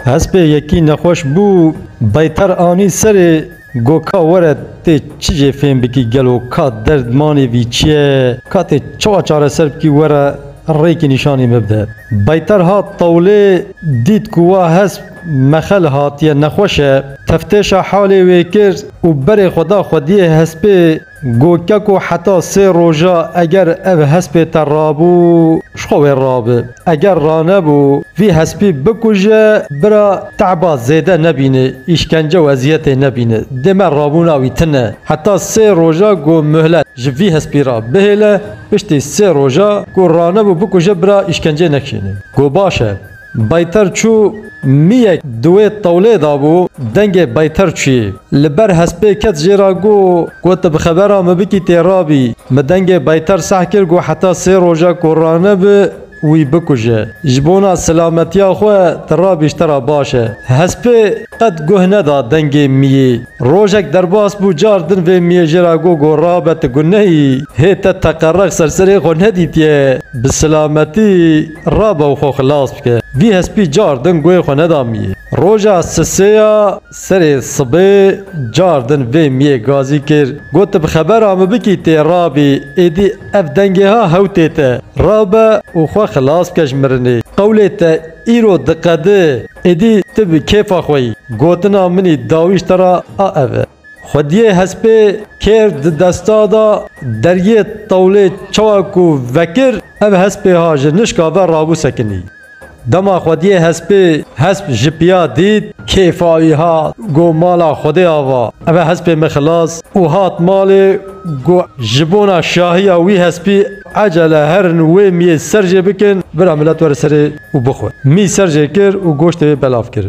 هسپی یکی نخوش بو بیتر آنی سر گوکا ورد تی چیجی فهم بکی گلو کا دردمانی وی چیه کا تی چوا چاره سر بکی ورد ریکی نشانی مبده بیتر ها طوله دید کوا هسپ مخل هاتیه نخوشه تفتیش حالی ویکر و بر خدا خودیه هسپی گوکا کو حتی 3 روزا اگر او هسپی ترابو شخوه رابه اگر رانبو وی هسپی بکوژه برا تعبا زیده نبینه اشکنجه و اذیت نبینه دمه رابوناوی تنه حتی 3 روزا گو مهلت جوی هسپی را بهله پشتی 3 روزا گو رانبو بکوژه برا اشکنجه نکشینه گو باشه بیتر چو میک دوی طوله دابو دنگ بیتر چی لبر هسپی کت جیرا گو گوت بخبرا مبکی تیرابی مدنگ بیتر سحکر گو حتی 3 روزا قرانه به وی بکوژه جبونا سلامتیا خو ترابیش ترا باشه هسپی قد گوه ندا دنگ میی روزک درباس بو جاردن و میی جیرا گو رابط گنهی هیتا تقرق سرسری خو ندیتیه بسلامتی رابا خو خلاص بکه وی هسپی جاردن گوه خو ندا میی روزا سسیا سر صبح جاردن و میی گازی کر گوت بخبر آمه بکی تیرابی ایدی اف دنگه ها هوتیته رابا و خو خلاص کشمرنی قولت ایرو دقده ایدی تب کیفا خوی گوتنا منی داویش ترا آوه خودیه هسپی کرد دستادا دریه طوله چواکو وکر او هسپی ها جنشکا و رابو سکنی دما خودیه هسپ جپیا دید کیفایی ها گو مالا خودی آوا او هسپی مخلاص و هات مال گو جبونا شاهی وی هسپی عجله هرن وی می سرجه بکن برا ملت ور سر و بخور می سرجه کر و گوشت بلاف کر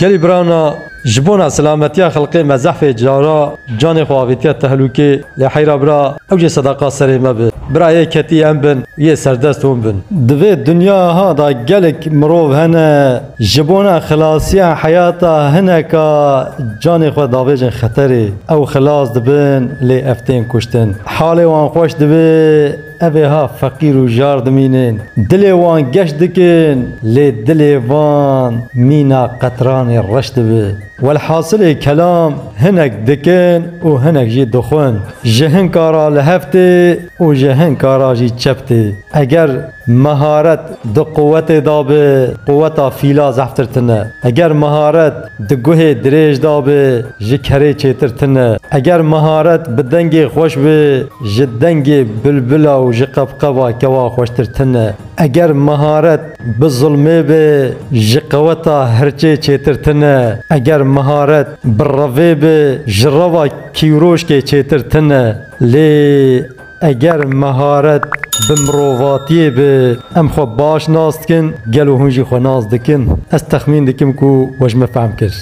گلی برانا جبونا سلامتیا خلقی مزحف جارا جان خواهیتیا تهلوکی لحیرا برا اوجه صداقات سری مبه برا یه کتی ام بن یه سردست هم بن دوی دنیا ها دا گلک مروف هنه جبونا خلاصیا حیاتا هنه که جان خود داویجن خطری او خلاص دبن لی افتین کشتن حال وان خوش دوی اوه ها فقیر و جار دمینن دل وان گشت دکن لی دل وان مینا قطران رشد به والحاصل کلام هنک دکن و هنک جی دخون جهن کارا لهفته و جهن کارا جی چپته اگر مهارت دو قوت دابه قوتا فیلا زفترتنه اگر مهارت دو گوه دریج دابه جی کره چیترتنه اگر مهارت بدنگ خوش به جی دنگ بلبلا و جی قبقبا کوا خوشترتنه اگر مهارت بظلمه به جی قوتا هرچه چیترتنه اگر مهارت بروه به جروا کیروش که چیترتنه لی اگر مهارت بمروواتی به ام خو باش ناست کن گلو هنجی خو ناز دکن از تخمین دکم کو وجمه فهم کرد